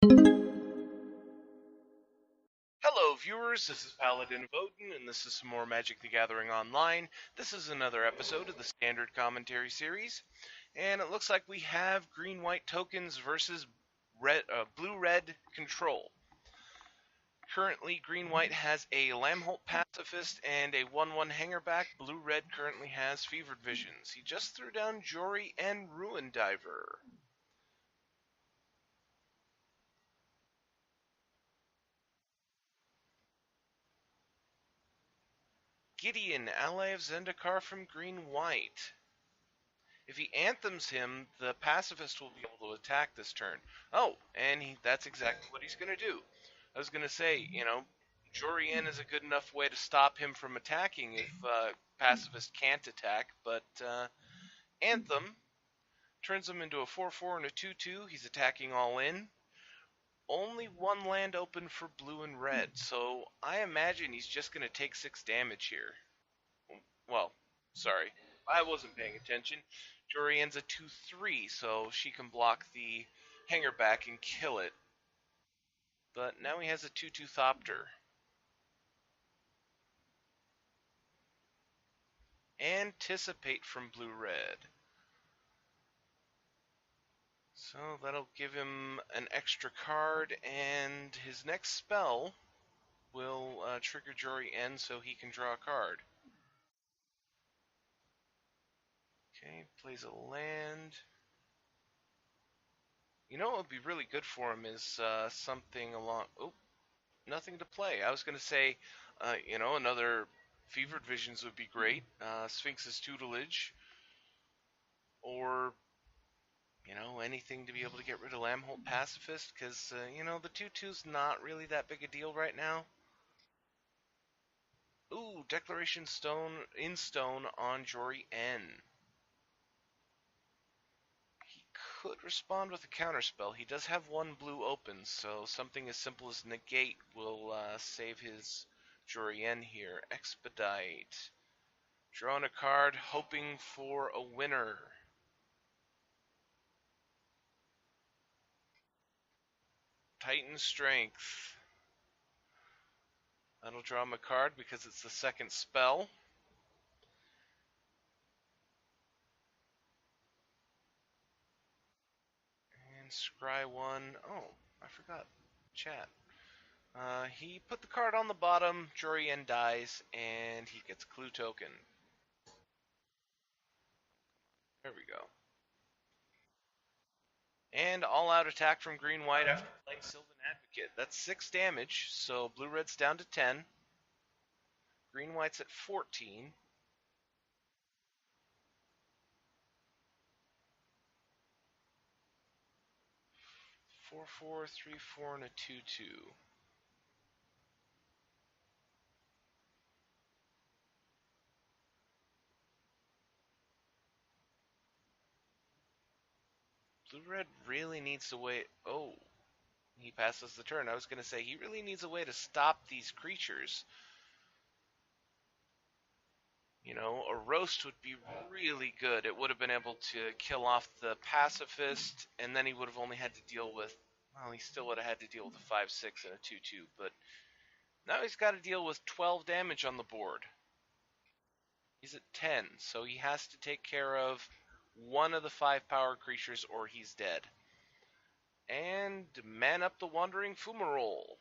Hello, viewers. This is Paladin of Odin, and this is some more Magic the Gathering Online. This is another episode of the Standard Commentary Series, and it looks like we have green-white tokens versus blue-red control. Currently, green-white has a Lamholt Pacifist and a 1/1 Hangerback. Blue-red currently has Fevered Visions. He just threw down Jory and Ruin Diver. Gideon, ally of Zendikar from green-white. If he anthems him, the pacifist will be able to attack this turn. Oh, and that's exactly what he's going to do. I was going to say, Jorian is a good enough way to stop him from attacking if pacifist can't attack, but Anthem turns him into a 4/4 and a 2/2. He's attacking all in. Only one land open for blue and red, so I imagine he's just going to take 6 damage here. Well, sorry, I wasn't paying attention. Jorian's a 2/3, so she can block the hanger back and kill it. But now he has a 2/2 Thopter. Anticipate from blue-red. So that'll give him an extra card, and his next spell will trigger Jory N so he can draw a card. Okay, plays a land. You know what would be really good for him is something along... Oh, nothing to play. I was going to say, another Fevered Visions would be great. Sphinx's Tutelage, or anything to be able to get rid of Lamholt Pacifist, because the 2/2's not really that big a deal right now. Ooh, Declaration Stone in stone on Jory N. He could respond with a counterspell. He does have one blue open, so something as simple as negate will save his Jory N here. Expedite. Drawing a card, hoping for a winner. Titan Strength. That'll draw him a card because it's the second spell. And scry one. Oh, I forgot. Chat. He put the card on the bottom, Jorian dies, and he gets Clue Token. There we go. And all-out attack from green-white after playing Sylvan Advocate. That's 6 damage, so blue-red's down to 10. Green-white's at 14. Four, 4, 3, 4, and a 2/2. Blue-red really needs to wait. Oh, he passes the turn. I was going to say, he really needs a way to stop these creatures. A roast would be really good. It would have been able to kill off the pacifist, and then he would have only had to deal with, well, he still would have had to deal with a 5/6 and a 2/2, but now he's got to deal with 12 damage on the board. He's at 10, so he has to take care of one of the 5 power creatures or he's dead. And man up the Wandering Fumarole.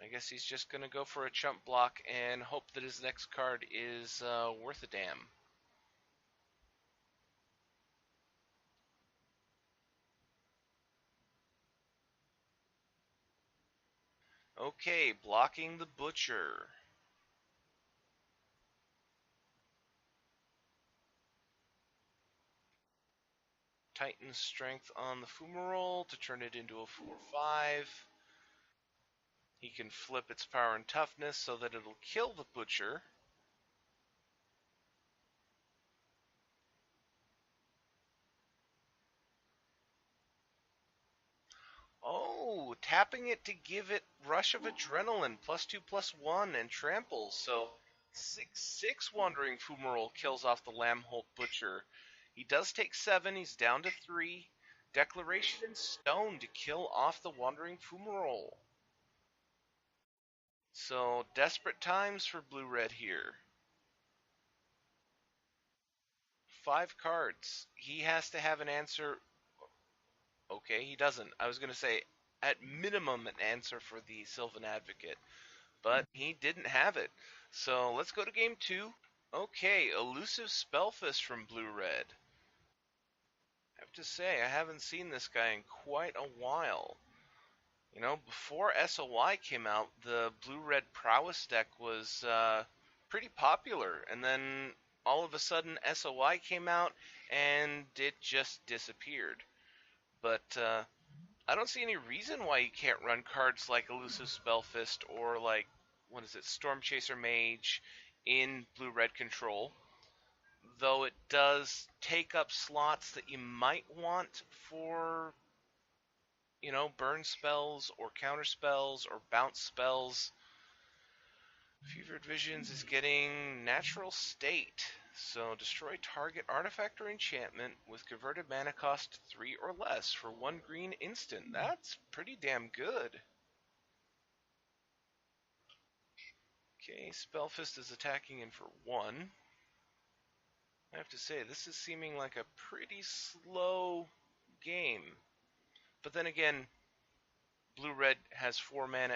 I guess he's just going to go for a chump block and hope that his next card is worth a damn. Okay, blocking the Butcher. Titan Strength on the Fumarole to turn it into a 4/5. He can flip its power and toughness so that it'll kill the Butcher. Oh, tapping it to give it Rush of Adrenaline, +2/+1, and Trample. So 6/6 Wandering Fumarole kills off the Lamholt Butcher. He does take 7, he's down to 3. Declaration in Stone to kill off the Wandering Fumarole. So, desperate times for blue-red here. 5 cards. He has to have an answer. Okay, he doesn't. I was going to say, at minimum, an answer for the Sylvan Advocate. But he didn't have it. So, let's go to game 2. Okay, Elusive Spellfist from blue-red. I have to say, I haven't seen this guy in quite a while. You know, before SOY came out, the blue-red Prowess deck was pretty popular, and then all of a sudden SOY came out, and it just disappeared. But I don't see any reason why you can't run cards like Elusive Spellfist or like, what is it, Storm Chaser Mage in blue-red control. Though it does take up slots that you might want for, you know, burn spells or counter spells or bounce spells. Fevered Visions is getting Natural State. So destroy target artifact or enchantment with converted mana cost 3 or less for 1 green instant. That's pretty damn good. Okay, Spellfist is attacking in for 1. I have to say, this is seeming like a pretty slow game. But then again, blue-red has 4 mana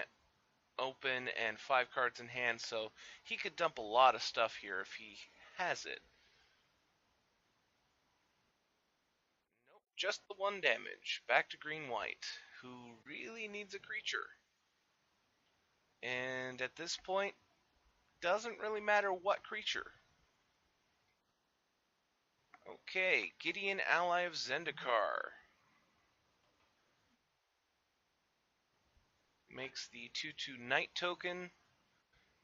open and 5 cards in hand, so he could dump a lot of stuff here if he has it. Nope, just the 1 damage. Back to green-white, who really needs a creature. And at this point, doesn't really matter what creature. Okay, Gideon, ally of Zendikar. Makes the 2/2 Knight token,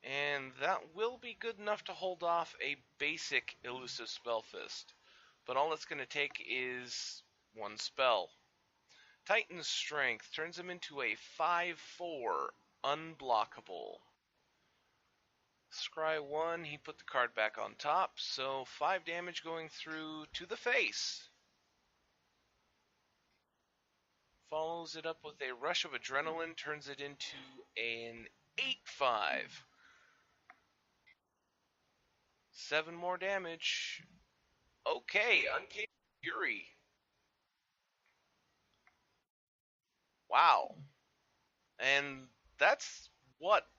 and that will be good enough to hold off a basic Elusive Spellfist. But all it's going to take is 1 spell. Titan's Strength turns him into a 5/4 unblockable. Scry 1, he put the card back on top, so 5 damage going through to the face. Follows it up with a Rush of Adrenaline, turns it into an 8/5. 7 more damage. Okay, Uncaged Fury. Wow. And that's what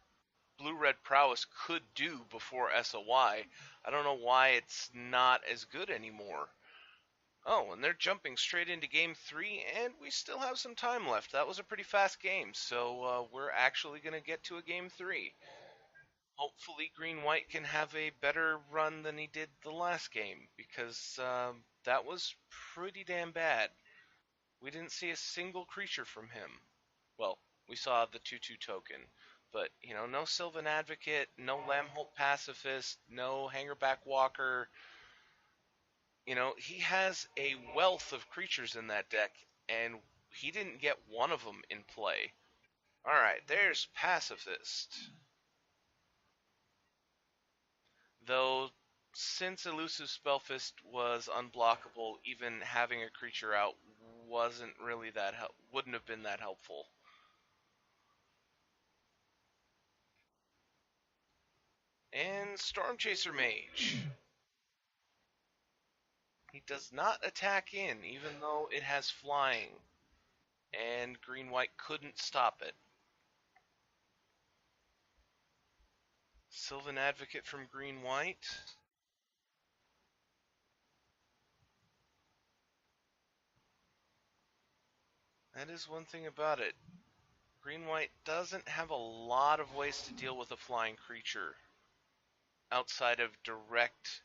blue-red Prowess could do before SOY. I don't know why it's not as good anymore. Oh, and they're jumping straight into game 3, and we still have some time left. That was a pretty fast game, so we're actually going to get to a game 3. Hopefully green-white can have a better run than he did the last game, because that was pretty damn bad. We didn't see a single creature from him. Well, we saw the 2/2 token, but, you know, no Sylvan Advocate, no Lambholt Pacifist, no Hangerback Walker. You know, he has a wealth of creatures in that deck, and he didn't get one of them in play. Alright, there's Pacifist. Though, since Elusive Spellfist was unblockable, even having a creature out wasn't really that wouldn't have been that helpful. And Storm Chaser Mage. He does not attack in, even though it has flying. And green-white couldn't stop it. Sylvan Advocate from green-white. That is one thing about it. Green-white doesn't have a lot of ways to deal with a flying creature outside of direct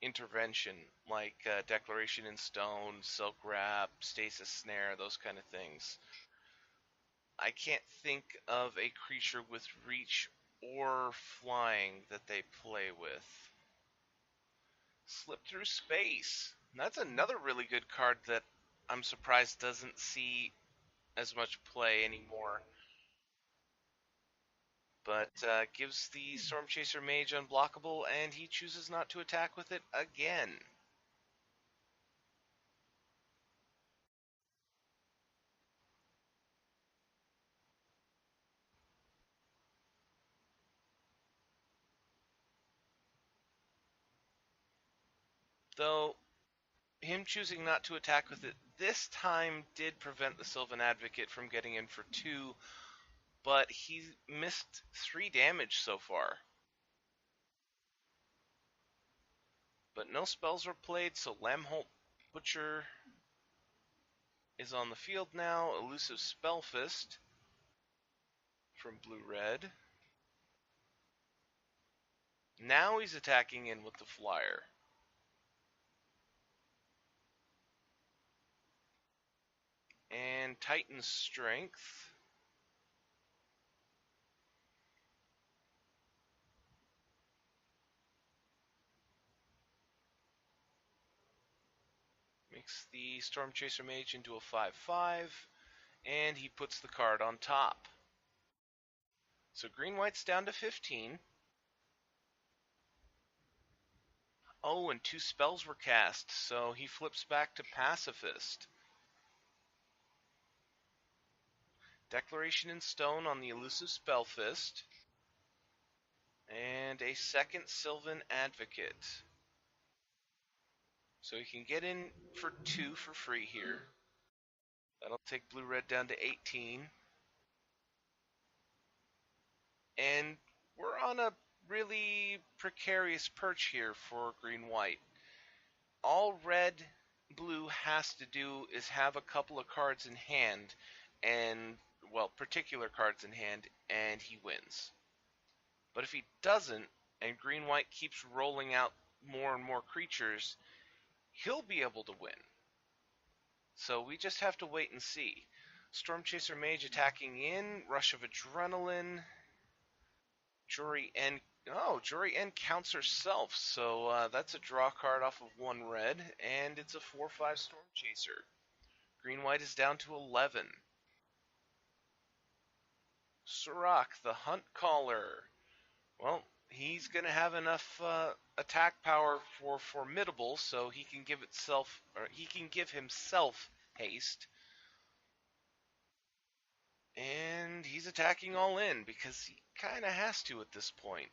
intervention, like Declaration in Stone, Silk Wrap, Stasis Snare, those kind of things. I can't think of a creature with reach or flying that they play with. Slip Through Space. That's another really good card that I'm surprised doesn't see as much play anymore. But gives the Storm Chaser Mage unblockable, and he chooses not to attack with it again. Though him choosing not to attack with it this time did prevent the Sylvan Advocate from getting in for 2, but he missed 3 damage so far. But no spells were played, so Lamholt Butcher is on the field now. Elusive Spellfist from blue-red. Now he's attacking in with the flyer. And Titan's Strength. Makes the Storm Chaser Mage into a 5/5. And he puts the card on top. So green-white's down to 15. Oh, and 2 spells were cast, so he flips back to Pacifist. Declaration in Stone on the Elusive Spellfist. And a second Sylvan Advocate. So he can get in for 2 for free here. That'll take blue-red down to 18. And we're on a really precarious perch here for green-white. All red-blue has to do is have a couple of cards in hand, and, well, particular cards in hand, and he wins. But if he doesn't, and green-white keeps rolling out more and more creatures, he'll be able to win. So we just have to wait and see. Storm Chaser Mage attacking in, Rush of Adrenaline, Jury N. Oh, Jury N counts herself, so that's a draw card off of 1 red, and it's a 4/5 Storm Chaser. Green-white is down to 11. Surak, the Hunt Caller. Well, he's going to have enough attack power for formidable, so he can give himself haste. And he's attacking all in because he kind of has to at this point.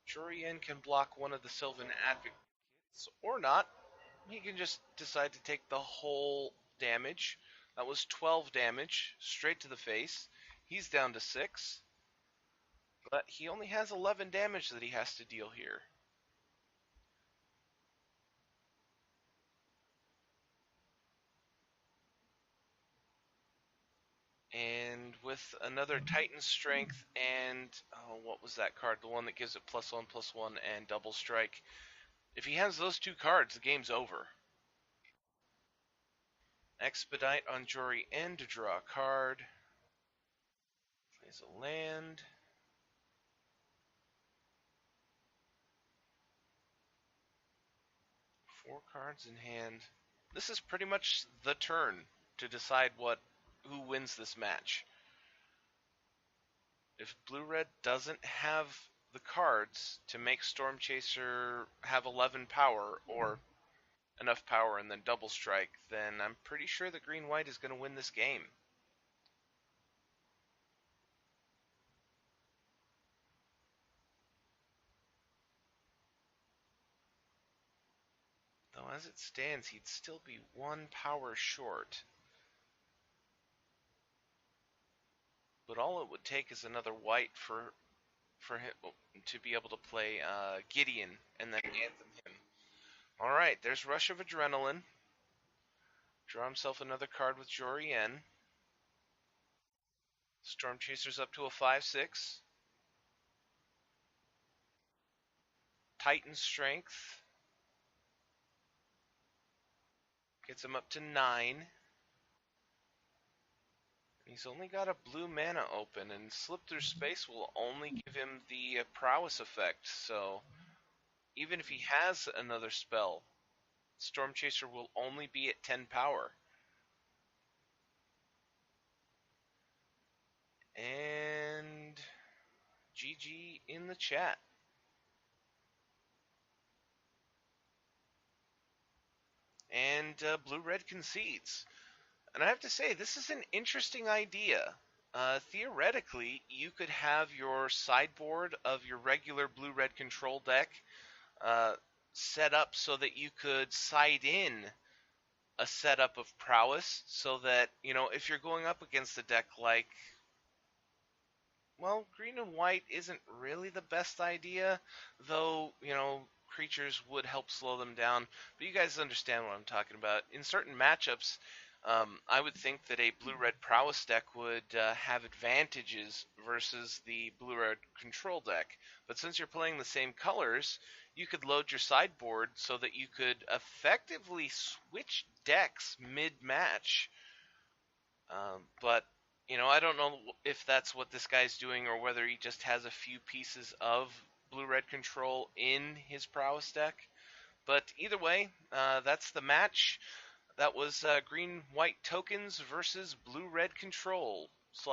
Jurian can block one of the Sylvan Advocates, or not. He can just decide to take the whole damage. That was 12 damage, straight to the face. He's down to 6. But he only has 11 damage that he has to deal here. And with another Titan Strength and, oh, what was that card? The one that gives it +1/+1 and double strike. If he has those 2 cards, the game's over. Expedite on Jory N to draw a card. Plays a land. Four cards in hand. This is pretty much the turn to decide who wins this match. If blue-red doesn't have the cards to make Storm Chaser have 11 power, or enough power and then double strike, then I'm pretty sure that green-white is going to win this game. Though as it stands, he'd still be 1 power short. But all it would take is another white for him to be able to play Gideon and then anthem him. Alright, there's Rush of Adrenaline. Draw himself another card with Jory N. Storm Chaser's up to a 5/6. Titan Strength gets him up to 9. He's only got a blue mana open, and Slip Through Space will only give him the Prowess effect, so even if he has another spell, Storm Chaser will only be at 10 power. And GG in the chat. And blue-red concedes. And I have to say, this is an interesting idea. Theoretically, you could have your sideboard of your regular blue-red control deck uh, set up so that you could side in a setup of Prowess, so that, if you're going up against a deck like, well, green and white isn't really the best idea, though, creatures would help slow them down. But you guys understand what I'm talking about. In certain matchups, I would think that a blue-red prowess deck would have advantages versus the blue-red control deck. But since you're playing the same colors, you could load your sideboard so that you could effectively switch decks mid-match. But I don't know if that's what this guy's doing or whether he just has a few pieces of blue-red control in his prowess deck. But either way, that's the match. That was green-white tokens versus blue-red control.